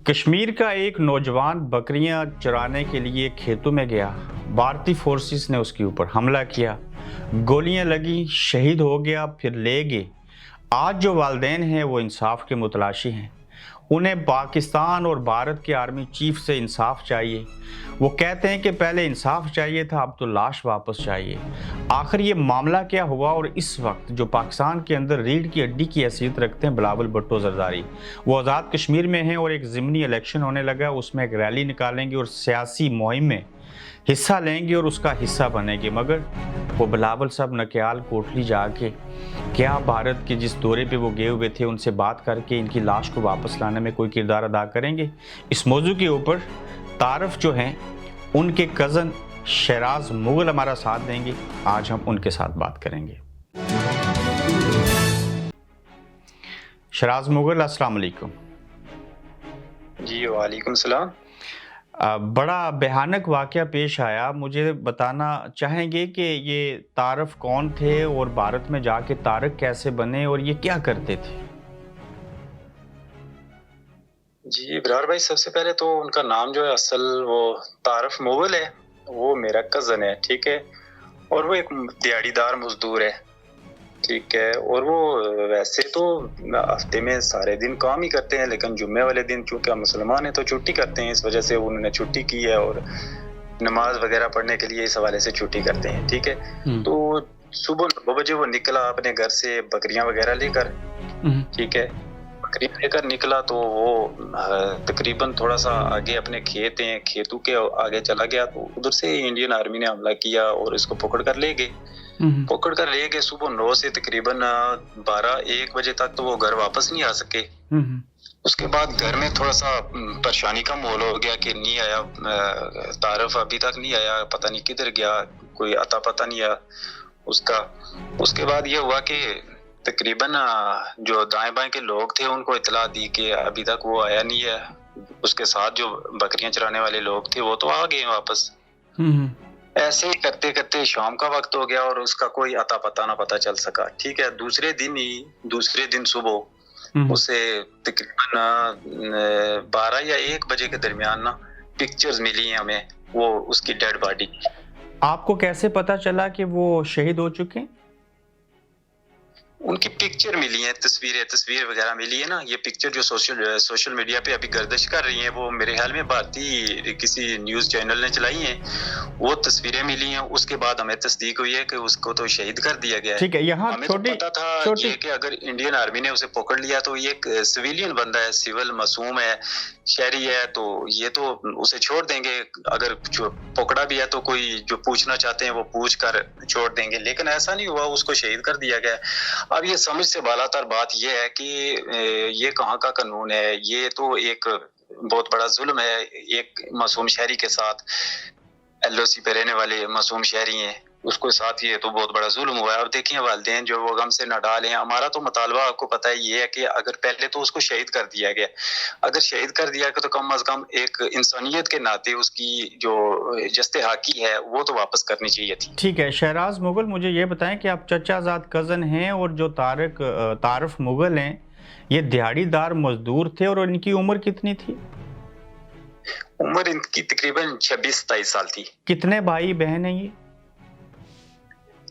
کشمیر کا ایک نوجوان بکریاں چرانے کے لیے کھیتوں میں گیا۔ بھارتی فورسز نے اس کے اوپر حملہ کیا، گولیاں لگی، شہید ہو گیا، پھر لے گئے۔ آج جو والدین ہیں وہ انصاف کے متلاشی ہیں۔ انہیں پاکستان اور بھارت کے آرمی چیف سے انصاف چاہیے۔ وہ کہتے ہیں کہ پہلے انصاف چاہیے تھا، اب تو لاش واپس چاہیے۔ آخر یہ معاملہ کیا ہوا؟ اور اس وقت جو پاکستان کے اندر ریڑھ کی ہڈی کی حیثیت رکھتے ہیں بلاول بھٹو زرداری، وہ آزاد کشمیر میں ہیں اور ایک ضمنی الیکشن ہونے لگا، اس میں ایک ریلی نکالیں گے اور سیاسی مہم میں حصہ لیں گے اور اس کا حصہ بنیں گے۔ مگر وہ بلاول صاحب نکیال کوٹلی جا کے کیا بھارت کے جس دورے پہ وہ گئے ہوئے تھے ان سے بات کر کے ان کی لاش کو واپس لانے میں کوئی کردار ادا کریں گے؟ اس موضوع کے اوپر تعارف جو ہیں ان کے کزن شہراز مغل ہمارا ساتھ دیں گے۔ آج ہم ان کے ساتھ بات کریں گے۔ شہراز مغل، السلام علیکم۔ جی وعلیکم السلام۔ بڑا بھیانک واقعہ پیش آیا، مجھے بتانا چاہیں گے کہ یہ تعارف کون تھے اور بھارت میں جا کے طارق کیسے بنے اور یہ کیا کرتے تھے؟ جی برار بھائی، سب سے پہلے تو ان کا نام جو ہے اصل وہ طارف مغل ہے، وہ میرا کزن ہے، ٹھیک ہے، اور وہ ایک دیہڑی دار مزدور ہے، ٹھیک ہے، اور وہ ویسے تو ہفتے میں سارے دن کام ہی کرتے ہیں، لیکن جمعے والے دن چونکہ ہم مسلمان ہیں تو چھٹی کرتے ہیں، اس وجہ سے انہوں نے چھٹی کی ہے اور نماز وغیرہ پڑھنے کے لیے اس حوالے سے چھٹی کرتے ہیں، ٹھیک ہے۔ تو صبح 9 بجے وہ نکلا اپنے گھر سے بکریاں وغیرہ لے کر، ٹھیک ہے، بکریاں لے کر نکلا تو وہ تقریباً تھوڑا سا آگے اپنے کھیت ہیں، کھیتوں کے آگے چلا گیا تو ادھر سے انڈین آرمی نے حملہ کیا اور اس کو پکڑ کر لے گئے۔ صبح 9 سے تقریباً 12-1 بجے تک تو وہ گھر واپس نہیں آ سکے۔ اس کے بعد گھر میں تھوڑا سا پریشانی کا ماحول ہو گیا کہ نہیں آیا، طارف ابھی تک نہیں آیا، پتہ نہیں کدھر گیا، کوئی اتا پتہ نہیں آیا اس کا۔ اس کے بعد یہ ہوا کہ تقریباً جو دائیں بائیں کے لوگ تھے ان کو اطلاع دی کہ ابھی تک وہ آیا نہیں ہے۔ اس کے ساتھ جو بکریاں چرانے والے لوگ تھے وہ تو آ گئے واپس۔ ایسے ہی کرتے کرتے شام کا وقت ہو گیا اور اس کا کوئی اتا پتہ نہ پتہ چل سکا، ٹھیک ہے۔ دوسرے دن صبح اسے تقریباً 12 یا 1 بجے کے درمیان نا پکچرز ملی ہیں ہمیں، وہ اس کی ڈیڈ باڈی۔ آپ کو کیسے پتا چلا کہ وہ شہید ہو چکے ہیں؟ ان کی پکچر ملی ہیں، تصویر وغیرہ ملی ہے نا۔ یہ پکچر جو سوشل میڈیا پہ ابھی گردش کر رہی ہیں، وہ میرے خیال میں بھارتی کسی نیوز چینل نے چلائی ہیں، وہ تصویریں ملی ہیں۔ اس کے بعد ہمیں تصدیق ہوئی ہے کہ اس کو تو شہید کر دیا گیا ہے۔ ٹھیک ہے، یہاں ہمیں تو پتا تھا یہ کہ اگر انڈین آرمی نے اسے پکڑ لیا تو یہ ایک سویلین بندہ ہے، سول معصوم ہے، شہری ہے، تو یہ تو اسے چھوڑ دیں گے۔ اگر پکڑا بھی ہے تو کوئی جو پوچھنا چاہتے ہیں وہ پوچھ کر چھوڑ دیں گے، لیکن ایسا نہیں ہوا، اس کو شہید کر دیا گیا۔ اب یہ سمجھ سے بالا تر بات یہ ہے کہ یہ کہاں کا قانون ہے، یہ تو ایک بہت بڑا ظلم ہے ایک معصوم شہری کے ساتھ۔ ایل او سی پہ رہنے والے معصوم شہری ہیں، اس کو ساتھ یہ تو بہت بڑا ظلم ہوا ہے۔ اب دیکھیں والدین جو وہ غم سے نہ ڈالیں، ہمارا تو مطالبہ آپ کو پتہ یہ ہے کہ اگر پہلے تو اس کو شہید کر دیا گیا، اگر شہید کر دیا گیا تو کم از کم ایک انسانیت کے ناطے اس کی جو جست حاکی ہے وہ تو واپس کرنی چاہیے تھی۔ ٹھیک ہے، شہراز مغل مجھے یہ بتائیں کہ آپ چچا زاد کزن ہیں اور جو طارف مغل ہیں یہ دیہڑی دار مزدور تھے، اور ان کی عمر کتنی تھی؟ عمر ان کی تقریباً 26-27 سال تھی۔ کتنے بھائی بہن ہیں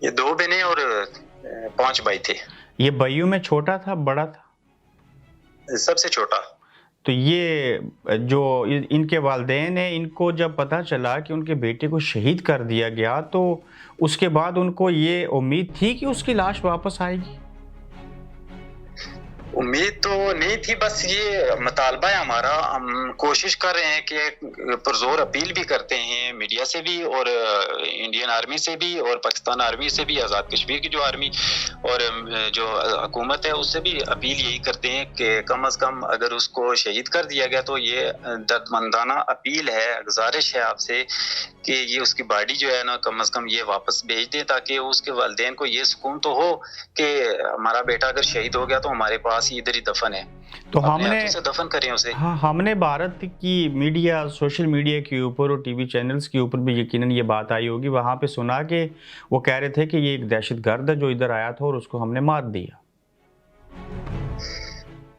یہ 2 بہنیں اور 5 بھائی تھے۔ یہ بھائیوں میں چھوٹا تھا بڑا تھا؟ سب سے چھوٹا۔ تو یہ جو ان کے والدین ہیں، ان کو جب پتہ چلا کہ ان کے بیٹے کو شہید کر دیا گیا تو اس کے بعد ان کو یہ امید تھی کہ اس کی لاش واپس آئے گی؟ امید تو نہیں تھی، بس یہ مطالبہ ہے ہمارا، ہم کوشش کر رہے ہیں کہ پرزور اپیل بھی کرتے ہیں میڈیا سے بھی اور انڈین آرمی سے بھی اور پاکستان آرمی سے بھی، آزاد کشمیر کی جو آرمی اور جو حکومت ہے اس سے بھی اپیل یہی کرتے ہیں کہ کم از کم اگر اس کو شہید کر دیا گیا تو یہ دردمندانہ اپیل ہے، گزارش ہے آپ سے کہ یہ اس کی باڈی جو ہے نا کم از کم یہ واپس بھیج دیں، تاکہ اس کے والدین کو یہ سکون تو ہو کہ ہمارا بیٹا اگر شہید ہو گیا تو ہمارے پاس ہی ادھر ہی دفن ہے، تو دفن کریں اسے۔ ہم نے بھارت کی میڈیا، سوشل میڈیا کے اوپر اور ٹی وی چینلز کے اوپر بھی یقیناً یہ بات آئی ہوگی، وہاں پہ سنا کہ وہ کہہ رہے تھے کہ یہ ایک دہشت گرد ہے جو ادھر آیا تھا اور اس کو ہم نے مار دیا۔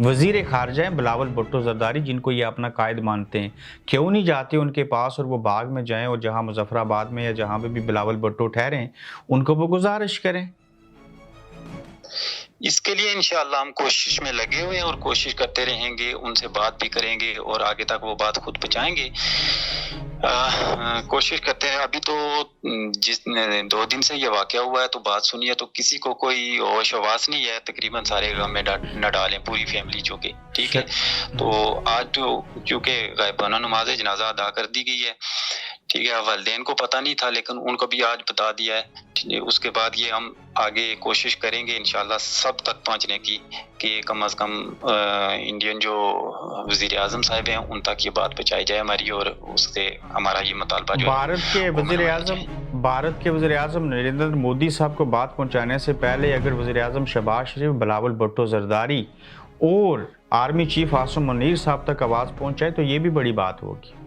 وزیر خارجہ ہیں بلاول بھٹو زرداری، جن کو یہ اپنا قائد مانتے ہیں. کیوں نہیں جاتے ان کے پاس اور وہ باغ میں جائیں اور جہاں مظفر آباد میں یا جہاں پہ بھی بلاول بھٹو ٹھہریں ان کو وہ گزارش کریں؟ اس کے لیے انشاءاللہ ہم کوشش میں لگے ہوئے ہیں اور کوشش کرتے رہیں گے، ان سے بات بھی کریں گے اور آگے تک وہ بات خود پہنچائیں گے. کوشش کرتے ہیں. ابھی تو جس 2 دن سے یہ واقعہ ہوا ہے تو بات سنی ہے تو کسی کو کوئی ہوش حواس نہیں ہے، تقریباً سارے غم میں نہ ڈالیں، پوری فیملی چونکہ ٹھیک ہے. تو آج تو چونکہ غائبانہ نماز جنازہ ادا کر دی گئی ہے، ٹھیک ہے. والدین کو پتہ نہیں تھا لیکن ان کو بھی آج بتا دیا ہے. اس کے بعد یہ ہم آگے کوشش کریں گے انشاءاللہ سب تک پہنچنے کی کہ کم از کم انڈین جو وزیر اعظم صاحب ہیں ان تک یہ بات پہنچائی جائے ہماری، اور اس سے ہمارا یہ مطالبہ جو بھارت کے وزیر اعظم نریندر مودی صاحب کو بات پہنچانے سے پہلے اگر وزیر اعظم شہباز شریف، بلاول بھٹو زرداری اور آرمی چیف عاصم منیر صاحب تک آواز پہنچائے تو یہ بھی بڑی بات ہوگی.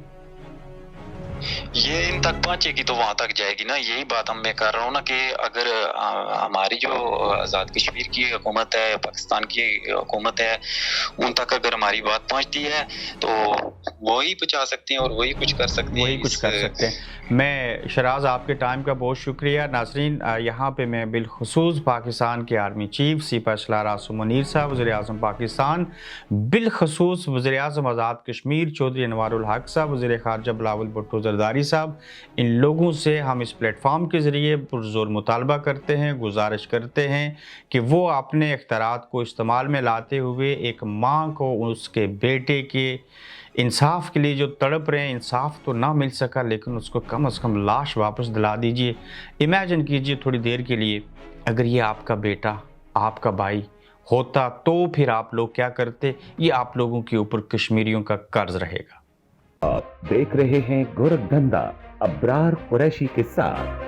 یہ ان تک پہنچے گی تو وہاں تک جائے گی نا. یہی بات میں کر رہا ہوں نا کہ اگر ہماری جو آزاد کشمیر کی حکومت ہے، پاکستان کی حکومت ہے، ان تک اگر ہماری بات پہنچتی ہے تو وہی پہنچا سکتے ہیں اور وہی کچھ کر سکتے ہیں. میں شراز آپ کے ٹائم کا بہت شکریہ. ناظرین، یہاں پہ میں بالخصوص پاکستان کے آرمی چیف سپہ سالار عاصم منیر صاحب، وزیر اعظم پاکستان، بالخصوص وزیر اعظم آزاد کشمیر چودھری انوار الحق صاحب، وزیر خارجہ بلاول بھٹو زرداری صاحب، ان لوگوں سے ہم اس پلیٹ فارم کے ذریعے پرزور مطالبہ کرتے ہیں، گزارش کرتے ہیں کہ وہ اپنے اختیارات کو استعمال میں لاتے ہوئے ایک ماں کو اس کے بیٹے کے انصاف کے لیے جو تڑپ رہے ہیں، انصاف تو نہ مل سکا لیکن اس کو کم از کم لاش واپس دلا دیجئے. امیجن کیجئے تھوڑی دیر کے لیے اگر یہ آپ کا بیٹا، آپ کا بھائی ہوتا تو پھر آپ لوگ کیا کرتے؟ یہ آپ لوگوں کے اوپر کشمیریوں کا قرض رہے گا. آپ دیکھ رہے ہیں گورکھ دھندا ابرار قریشی کے ساتھ.